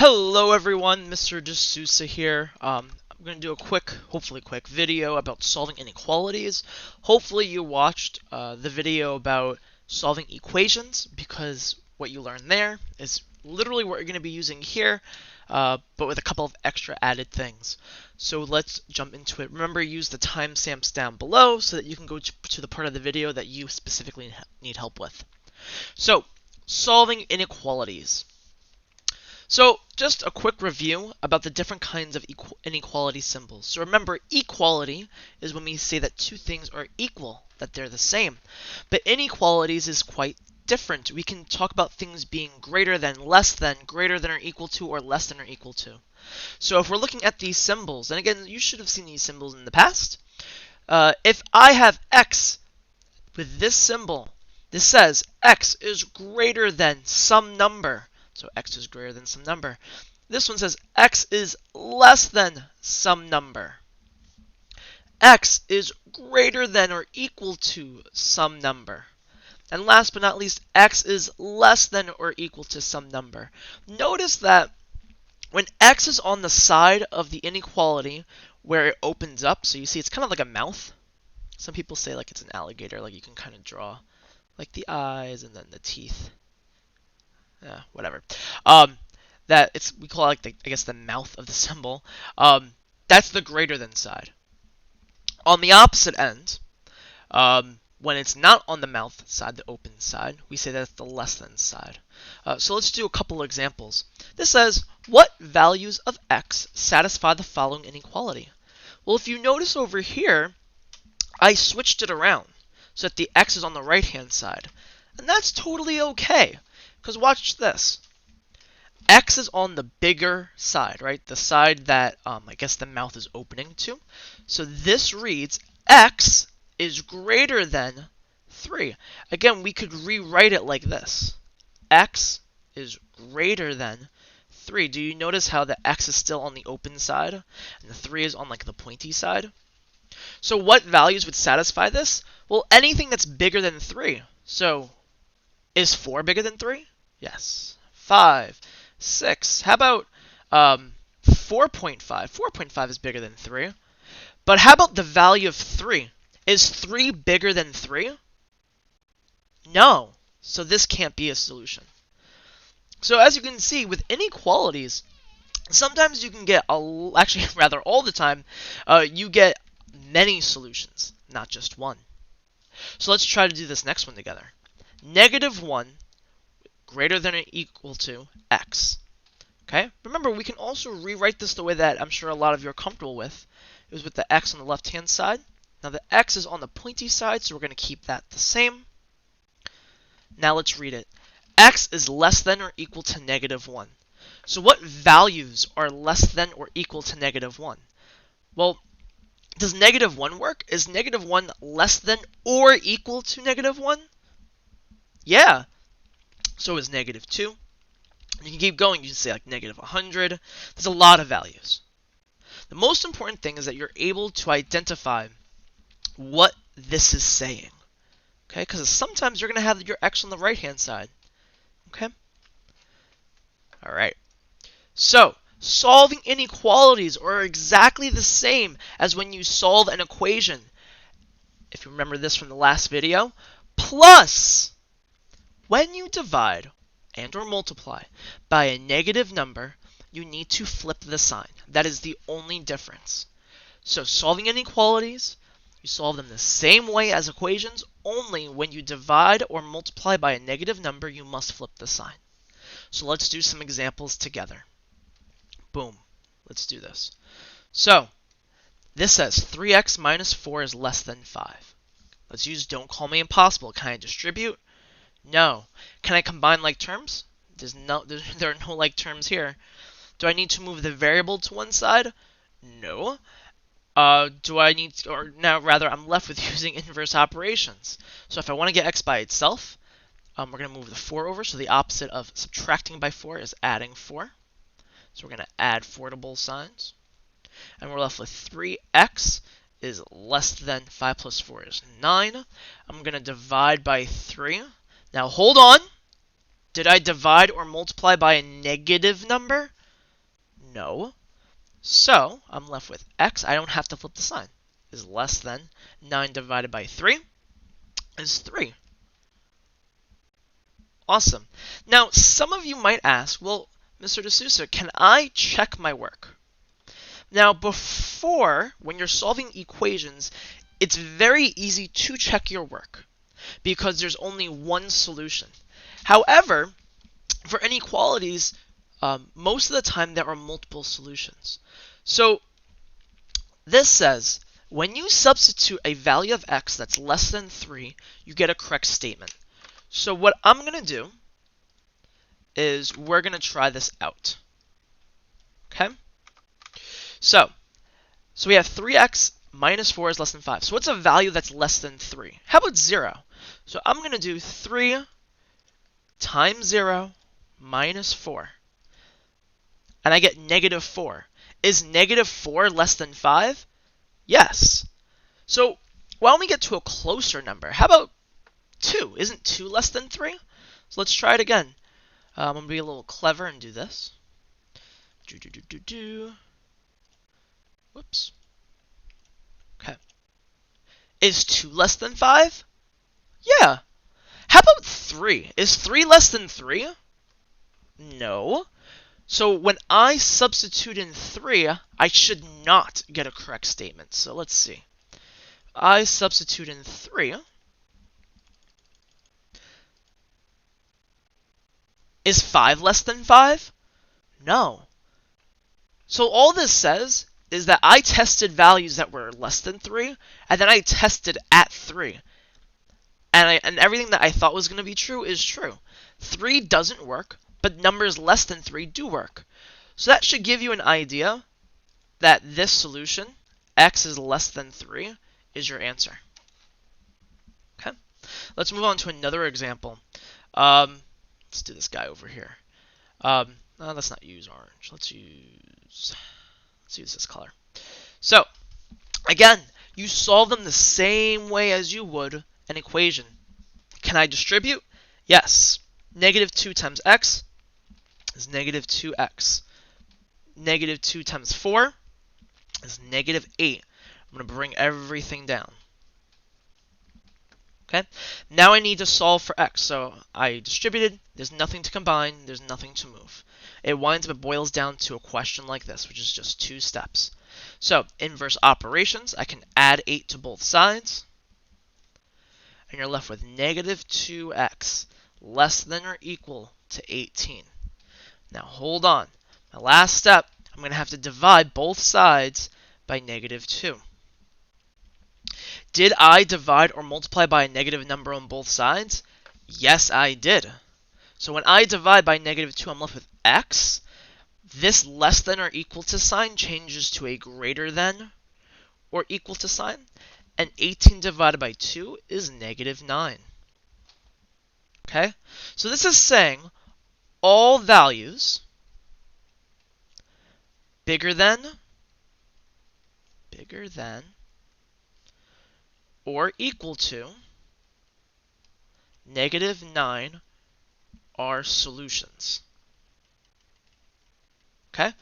Hello everyone, Mr. D'Souza here. I'm going to do a quick, hopefully quick, video about solving inequalities. Hopefully you watched the video about solving equations, because what you learned there is literally what you're going to be using here, but with a couple of extra added things. So let's jump into it. Remember, use the timestamps down below so that you can go to the part of the video that you specifically need help with. So, solving inequalities. So, just a quick review about the different kinds of inequality symbols. So remember, equality is when we say that two things are equal, that they're the same. But inequalities is quite different. We can talk about things being greater than, less than, greater than or equal to, or less than or equal to. So if we're looking at these symbols, and again, you should have seen these symbols in the past. If I have x with this symbol, this says x is greater than some number. So x is greater than some number. This one says x is less than some number. X is greater than or equal to some number. And last but not least, x is less than or equal to some number. Notice that when x is on the side of the inequality where it opens up, so you see it's kind of like a mouth. Some people say like it's an alligator, like you can kind of draw like the eyes and then the teeth. Whatever. That we call it like I guess the mouth of the symbol. That's the greater than side. On the opposite end, when it's not on the mouth side, the open side, we say that's the less than side. So let's do a couple examples. This says, what values of x satisfy the following inequality? Well, if you notice over here, I switched it around so that the x is on the right-hand side. And that's totally okay. Because watch this. X is on the bigger side, right? The side that I guess the mouth is opening to. So this reads x is greater than 3. Again, we could rewrite it like this. X is greater than 3. Do you notice how the x is still on the open side and the 3 is on like the pointy side? So what values would satisfy this? Well, anything that's bigger than 3. So is 4 bigger than 3? Yes. 5, 6. How about 4.5? 4.5 is bigger than 3. But how about the value of 3? Is 3 bigger than 3? No. So this can't be a solution. So as you can see, with inequalities, sometimes you can get, actually rather all the time, you get many solutions, not just one. So let's try to do this next one together. -1 greater than or equal to x. Okay? Remember, we can also rewrite this the way that I'm sure a lot of you are comfortable with. It was with the x on the left-hand side. Now the x is on the pointy side, so we're going to keep that the same. Now let's read it. X is less than or equal to -1. So what values are less than or equal to -1? Well, does -1 work? Is -1 less than or equal to -1? Yeah. So is -2. You can keep going. You can say like -100. There's a lot of values. The most important thing is that you're able to identify what this is saying. Okay? Because sometimes you're going to have your x on the right-hand side. Okay? All right. So, solving inequalities are exactly the same as when you solve an equation. If you remember this from the last video. Plus, when you divide and or multiply by a negative number, you need to flip the sign. That is the only difference. So solving inequalities, you solve them the same way as equations, only when you divide or multiply by a negative number, you must flip the sign. So let's do some examples together. Boom. Let's do this. So this says 3x minus 4 is less than 5. Let's use don't call me impossible. Can I distribute? No. Can I combine like terms? There are no like terms here. Do I need to move the variable to one side? No. Do I need to, or now rather I'm left with using inverse operations. So if I want to get x by itself, we're going to move the 4 over. So the opposite of subtracting by 4 is adding 4. So we're going to add 4 to both sides. And we're left with 3x is less than 5 plus 4 is 9. I'm going to divide by 3. Now hold on. Did I divide or multiply by a negative number? No. So I'm left with x, I don't have to flip the sign, is less than 9 divided by 3 is 3. Awesome. Now, some of you might ask, well, Mr. D'Souza, can I check my work? Now, before, when you're solving equations, it's very easy to check your work because there's only one solution. However, for inequalities, most of the time there are multiple solutions. So this says, when you substitute a value of x that's less than 3, you get a correct statement. So what I'm going to do is we're going to try this out. Okay? So we have 3x minus 4 is less than 5. So what's a value that's less than 3? How about 0? So I'm going to do 3 times 0 minus 4. And I get negative 4. Is negative 4 less than 5? Yes. So why don't we get to a closer number? How about 2? Isn't 2 less than 3? So let's try it again. I'm going to be a little clever and do this. Whoops. Okay. Is 2 less than 5? Yeah. How about 3? Is 3 less than 3? No. So when I substitute in 3, I should not get a correct statement. So let's see. I substitute in 3. Is 5 less than 5? No. So all this says is that I tested values that were less than 3, and then I tested at 3. And everything that I thought was going to be true is true. 3 doesn't work, but numbers less than 3 do work. So that should give you an idea that this solution, x is less than 3, is your answer. Okay? Let's move on to another example. Let's do this guy over here. Let's not use orange. Let's use this color. So, again, you solve them the same way as you would an equation. Can I distribute? Yes. Negative 2 times x is negative 2x. Negative 2 times 4 is negative 8. I'm going to bring everything down. Okay? Now I need to solve for x. So I distributed. There's nothing to combine. There's nothing to move. It boils down to a question like this, which is just 2 steps. So inverse operations, I can add 8 to both sides. And you're left with negative 2x less than or equal to 18. Now hold on. My last step, I'm going to have to divide both sides by negative 2. Did I divide or multiply by a negative number on both sides? Yes, I did. So when I divide by negative 2, I'm left with x. This less than or equal to sign changes to a greater than or equal to sign. And 18 divided by 2 is negative 9. Okay? So this is saying all values bigger than or equal to negative 9 are solutions. Okay?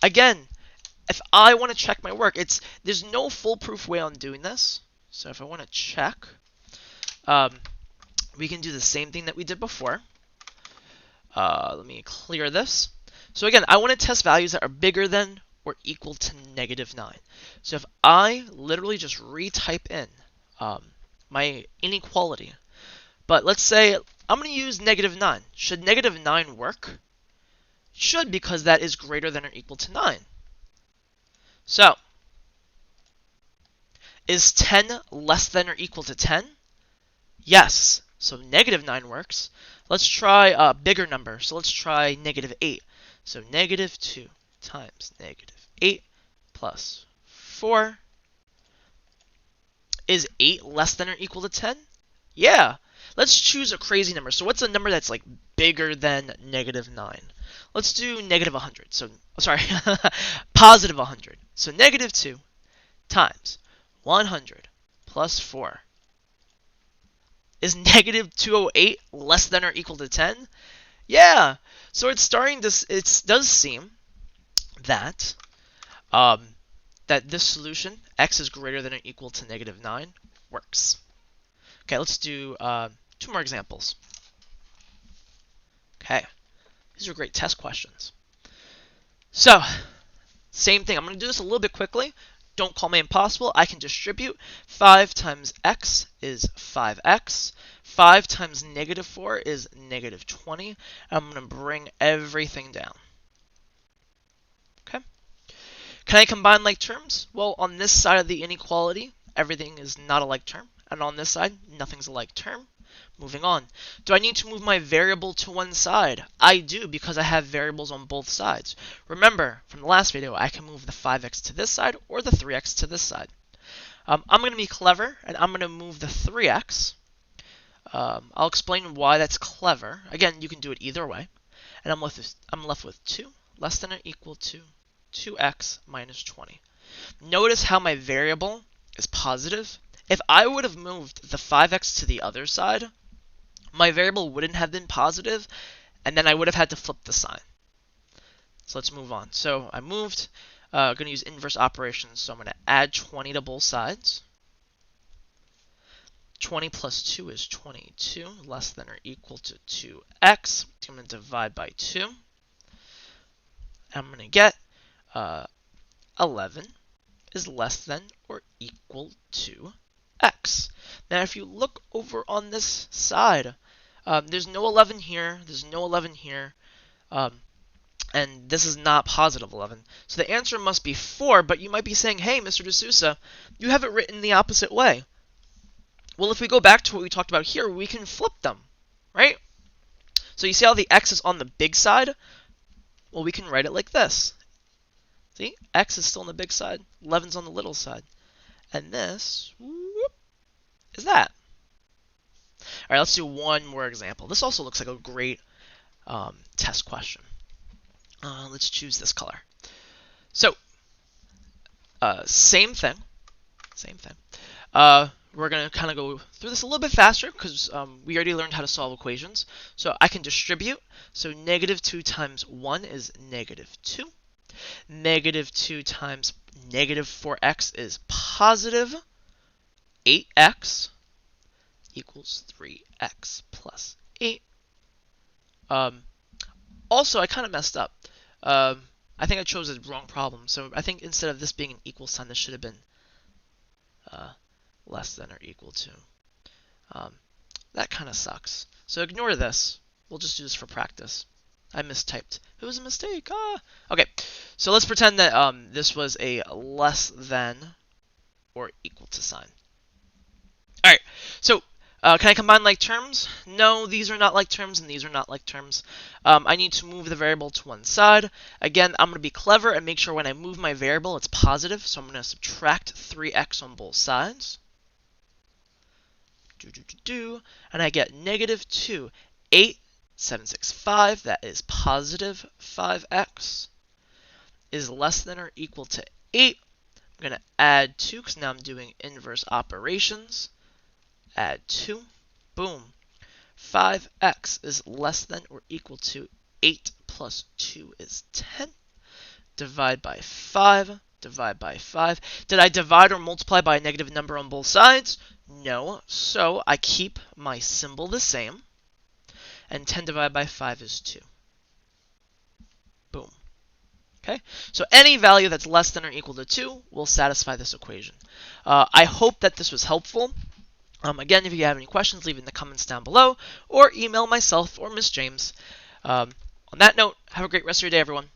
Again, if I want to check my work, there's no foolproof way on doing this. So if I want to check, we can do the same thing that we did before. Let me clear this. So again, I want to test values that are bigger than or equal to negative 9. So if I literally just retype in my inequality, but let's say I'm going to use negative 9. Should negative 9 work? Should, because that is greater than or equal to 9. So, is 10 less than or equal to 10? Yes. So negative 9 works. Let's try a bigger number. So let's try negative 8. So negative 2 times negative 8 plus 4. Is 8 less than or equal to 10? Yeah. Let's choose a crazy number. So what's a number that's like bigger than negative 9? Let's do negative 100. So, sorry, positive 100. So negative 2 times 100 plus 4. Is negative 208 less than or equal to 10? Yeah. So it's starting to, it does seem that um, that this solution, x is greater than or equal to -9, works. Okay, let's do 2 more examples. Okay, these are great test questions. So, same thing. I'm going to do this a little bit quickly. Don't call me impossible. I can distribute. 5 times x is 5x. 5 times -4 is -20. I'm going to bring everything down. Okay. Can I combine like terms? Well, on this side of the inequality, everything is not a like term. And on this side, nothing's a like term. Moving on. Do I need to move my variable to one side? I do, because I have variables on both sides. Remember, from the last video, I can move the 5x to this side or the 3x to this side. I'm going to be clever, and I'm going to move the 3x. I'll explain why that's clever. Again, you can do it either way. And I'm left with 2 less than or equal to 2x minus 20. Notice how my variable is positive. If I would have moved the 5x to the other side, my variable wouldn't have been positive, and then I would have had to flip the sign. So let's move on. So I moved. I'm going to use inverse operations, so I'm going to add 20 to both sides. 20 plus 2 is 22, less than or equal to 2x. I'm going to divide by 2. I'm going to get 11 is less than or equal to x. Now, if you look over on this side, there's no 11 here, there's no 11 here, and this is not positive 11. So the answer must be 4, but you might be saying, hey, Mr. D'Souza, you have it written the opposite way. Well, if we go back to what we talked about here, we can flip them, right? So you see how the x is on the big side? Well, we can write it like this. See, x is still on the big side, 11's on the little side. And this is that. All right, let's do one more example. This also looks like a great test question. Let's choose this color. So, same thing. We're going to kind of go through this a little bit faster because we already learned how to solve equations. So I can distribute. So -2 times 1 is -2. -2 times -4x is positive 8x equals 3x plus 8. Also, I kind of messed up. I think I chose the wrong problem. So I think instead of this being an equal sign, this should have been less than or equal to. That kind of sucks. So ignore this. We'll just do this for practice. I mistyped. It was a mistake. Okay, so let's pretend that this was a less than or equal to sign. All right, so can I combine like terms? No, these are not like terms, and these are not like terms. I need to move the variable to one side. Again, I'm going to be clever and make sure when I move my variable, it's positive. So I'm going to subtract 3x on both sides. And I get -2. 8, 7, 6, 5, that is positive 5x, is less than or equal to 8. I'm going to add 2 because now I'm doing inverse operations. Add 2. Boom. 5x is less than or equal to 8 plus 2 is 10. Divide by 5. Divide by 5. Did I divide or multiply by a negative number on both sides? No. So I keep my symbol the same. And 10 divided by 5 is 2. Boom. Okay, so any value that's less than or equal to 2 will satisfy this equation. I hope that this was helpful. Again, if you have any questions, leave it in the comments down below, or email myself or Miss James. On that note, have a great rest of your day, everyone.